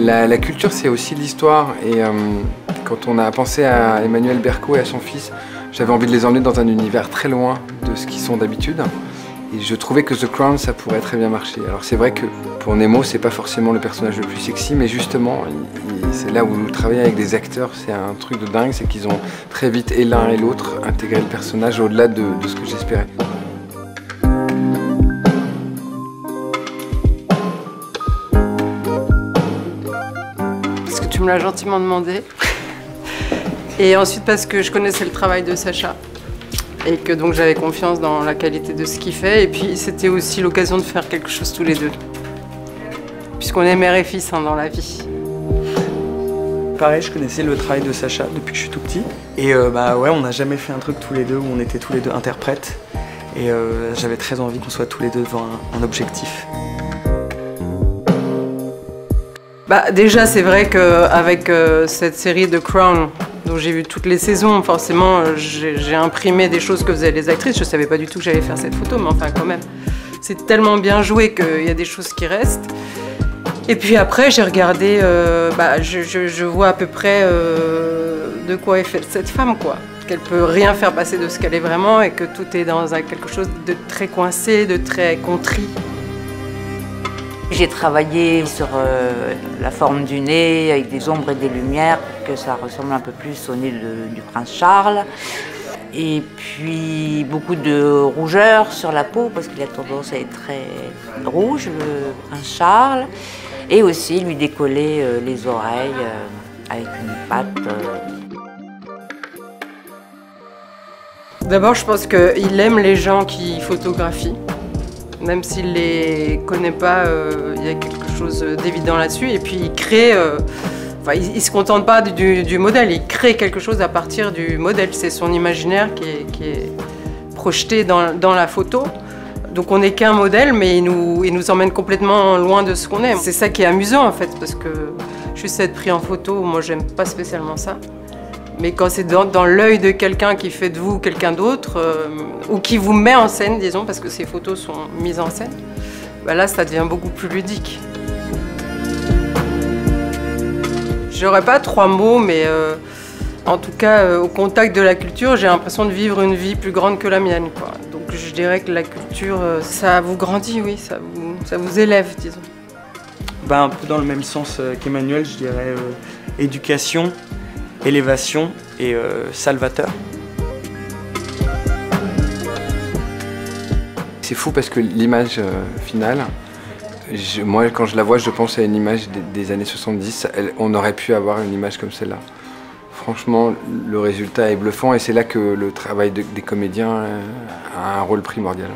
La culture, c'est aussi l'histoire. Et quand on a pensé à Emmanuel Berco et à son fils, j'avais envie de les emmener dans un univers très loin de ce qu'ils sont d'habitude. Et je trouvais que The Crown, ça pourrait très bien marcher. Alors c'est vrai que pour Nemo, c'est pas forcément le personnage le plus sexy, mais justement, c'est là où travailler avec des acteurs, c'est un truc de dingue, c'est qu'ils ont très vite, et l'un et l'autre, intégré le personnage au-delà de ce que j'espérais. Parce que tu me l'as gentiment demandé. Et ensuite parce que je connaissais le travail de Sacha. Et que donc j'avais confiance dans la qualité de ce qu'il fait. Et puis c'était aussi l'occasion de faire quelque chose tous les deux. Puisqu'on est mère et fils dans la vie. Pareil, je connaissais le travail de Sacha depuis que je suis tout petit. Et ouais, on n'a jamais fait un truc tous les deux où on était tous les deux interprètes. Et j'avais très envie qu'on soit tous les deux devant un objectif. Déjà, c'est vrai qu'avec cette série The Crown, dont j'ai vu toutes les saisons, forcément, j'ai imprimé des choses que faisaient les actrices. Je ne savais pas du tout que j'allais faire cette photo, mais enfin, quand même, c'est tellement bien joué qu'il y a des choses qui restent. Et puis après, j'ai regardé, je vois à peu près de quoi est faite cette femme, quoi. Qu'elle peut rien faire passer de ce qu'elle est vraiment et que tout est dans quelque chose de très coincé, de très contrit. J'ai travaillé sur la forme du nez avec des ombres et des lumières pour que ça ressemble un peu plus au nez du prince Charles. Et puis beaucoup de rougeur sur la peau parce qu'il a tendance à être très rouge, le prince Charles. Et aussi lui décoller les oreilles avec une pâte. D'abord, je pense qu'il aime les gens qui photographient. Même s'il ne les connaît pas, il y a quelque chose d'évident là-dessus. Et puis il crée, il ne se contente pas du modèle, il crée quelque chose à partir du modèle. C'est son imaginaire qui est projeté dans la photo. Donc on n'est qu'un modèle, mais il nous emmène complètement loin de ce qu'on est. C'est ça qui est amusant en fait, parce que juste être pris en photo, moi j'aime pas spécialement ça. Mais quand c'est dans l'œil de quelqu'un qui fait de vous quelqu'un d'autre, ou qui vous met en scène, disons, parce que ces photos sont mises en scène, là ça devient beaucoup plus ludique. J'aurais pas 3 mots, mais en tout cas, au contact de la culture, j'ai l'impression de vivre une vie plus grande que la mienne, quoi. Donc je dirais que la culture, ça vous grandit, oui, ça vous élève, disons. Un peu dans le même sens qu'Emmanuel, je dirais éducation, élévation et salvateur. C'est fou parce que l'image finale, moi quand je la vois, je pense à une image des années 70. On aurait pu avoir une image comme celle-là. Franchement, le résultat est bluffant et c'est là que le travail des comédiens a un rôle primordial.